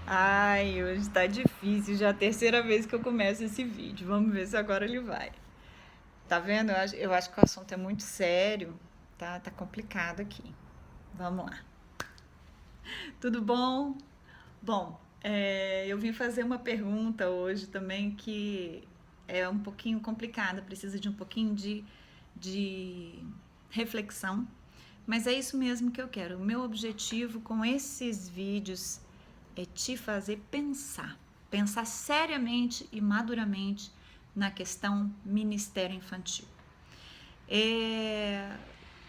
Ai, hoje tá difícil, já é a terceira vez que eu começo esse vídeo. Vamos ver se agora ele vai. Tá vendo? Eu acho que o assunto é muito sério, tá? Tá complicado aqui. Vamos lá. Tudo bom? Bom, eu vim fazer uma pergunta hoje também que é um pouquinho complicada, precisa de um pouquinho de reflexão, mas é isso mesmo que eu quero. O meu objetivo com esses vídeos é te fazer pensar, pensar seriamente e maduramente na questão ministério infantil. É,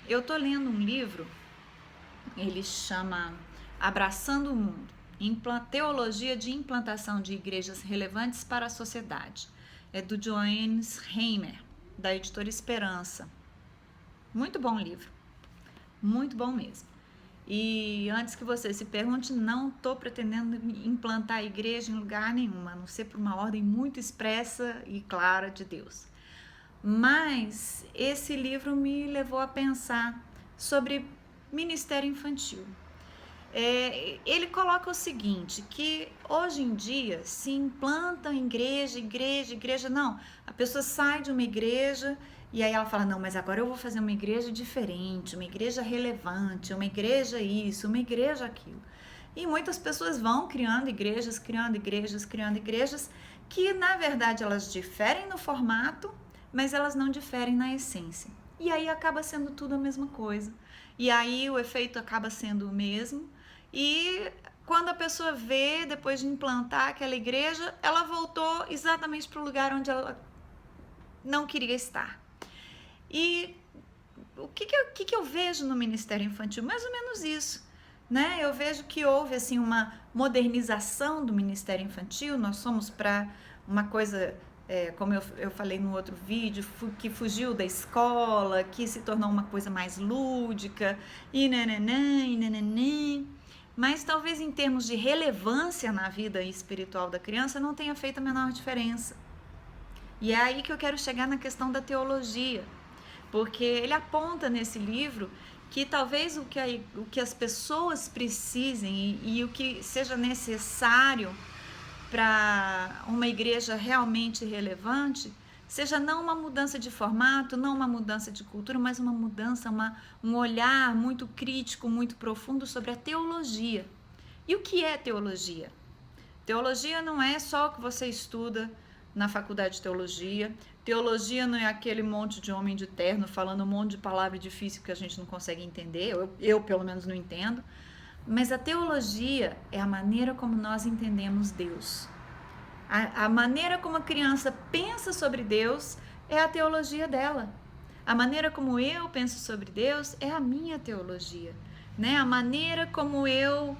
eu tô lendo um livro, ele chama Abraçando o Mundo, Teologia de Implantação de Igrejas Relevantes para a Sociedade. É do Johannes Reimer, da editora Esperança. Muito bom livro, muito bom mesmo. E antes que você se pergunte, não estou pretendendo implantar a igreja em lugar nenhum, a não ser por uma ordem muito expressa e clara de Deus. Mas esse livro me levou a pensar sobre ministério infantil. Ele coloca o seguinte, que hoje em dia se implanta igreja, não. A pessoa sai de uma igreja e aí ela fala, não, mas agora eu vou fazer uma igreja diferente, uma igreja relevante, uma igreja isso, uma igreja aquilo. E muitas pessoas vão criando igrejas, que na verdade elas diferem no formato, mas elas não diferem na essência. E aí acaba sendo tudo a mesma coisa. E aí o efeito acaba sendo o mesmo. E quando a pessoa vê, depois de implantar aquela igreja, ela voltou exatamente para o lugar onde ela não queria estar. E o que eu vejo no Ministério Infantil? Mais ou menos isso. Né? Eu vejo que houve assim uma modernização do Ministério Infantil. Nós somos para uma coisa, como eu falei no outro vídeo, que fugiu da escola, que se tornou uma coisa mais lúdica, e nananã, e nananã. Mas talvez em termos de relevância na vida espiritual da criança não tenha feito a menor diferença. E é aí que eu quero chegar na questão da teologia, porque ele aponta nesse livro que talvez o que as pessoas precisem e o que seja necessário para uma igreja realmente relevante seja não uma mudança de formato, não uma mudança de cultura, mas uma mudança, um olhar muito crítico, muito profundo sobre a teologia. E o que é teologia? Teologia não é só o que você estuda na faculdade de teologia. Teologia não é aquele monte de homem de terno falando um monte de palavra difícil que a gente não consegue entender. Eu pelo menos não entendo. Mas a teologia é a maneira como nós entendemos Deus. A maneira como a criança pensa sobre Deus é a teologia dela. A maneira como eu penso sobre Deus é a minha teologia. Né? A maneira como eu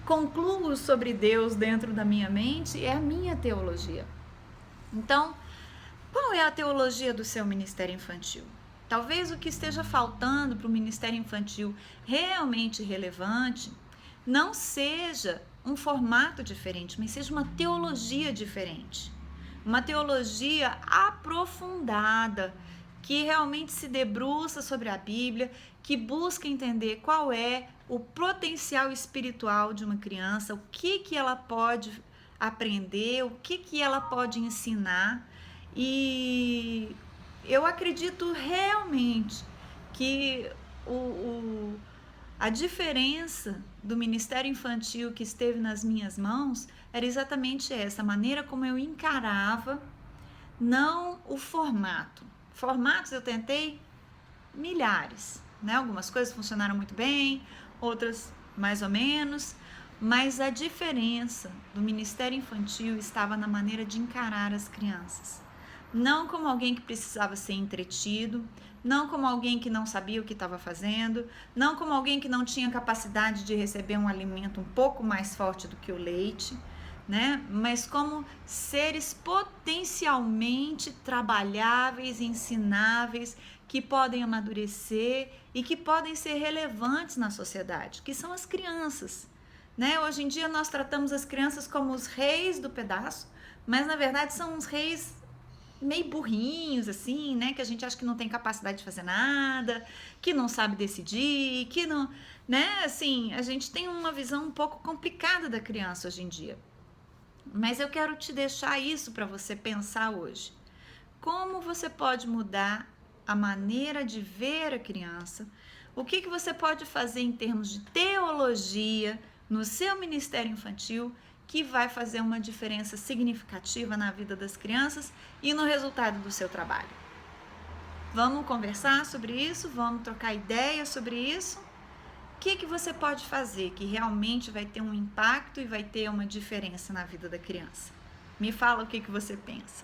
concluo sobre Deus dentro da minha mente é a minha teologia. Então, qual é a teologia do seu ministério infantil? Talvez o que esteja faltando para o ministério infantil realmente relevante não seja um formato diferente, mas seja uma teologia diferente. Uma teologia aprofundada, que realmente se debruça sobre a Bíblia, que busca entender qual é o potencial espiritual de uma criança, o que ela pode aprender, o que ela pode ensinar. E eu acredito realmente que a diferença do ministério infantil que esteve nas minhas mãos era exatamente essa, a maneira como eu encarava, não o formato. Formatos eu tentei milhares, né? Algumas coisas funcionaram muito bem, outras mais ou menos, mas a diferença do ministério infantil estava na maneira de encarar as crianças. Não como alguém que precisava ser entretido, não como alguém que não sabia o que estava fazendo, não como alguém que não tinha capacidade de receber um alimento um pouco mais forte do que o leite, né? Mas como seres potencialmente trabalháveis, ensináveis, que podem amadurecer e que podem ser relevantes na sociedade, que são as crianças. Né? Hoje em dia nós tratamos as crianças como os reis do pedaço, mas na verdade são os reis meio burrinhos, assim, né? Que a gente acha que não tem capacidade de fazer nada, que não sabe decidir, que não, né? Assim, a gente tem uma visão um pouco complicada da criança hoje em dia. Mas eu quero te deixar isso para você pensar hoje. Como você pode mudar a maneira de ver a criança? O que você pode fazer em termos de teologia no seu ministério infantil que vai fazer uma diferença significativa na vida das crianças e no resultado do seu trabalho? Vamos conversar sobre isso? Vamos trocar ideias sobre isso? O que você pode fazer que realmente vai ter um impacto e vai ter uma diferença na vida da criança? Me fala o que você pensa.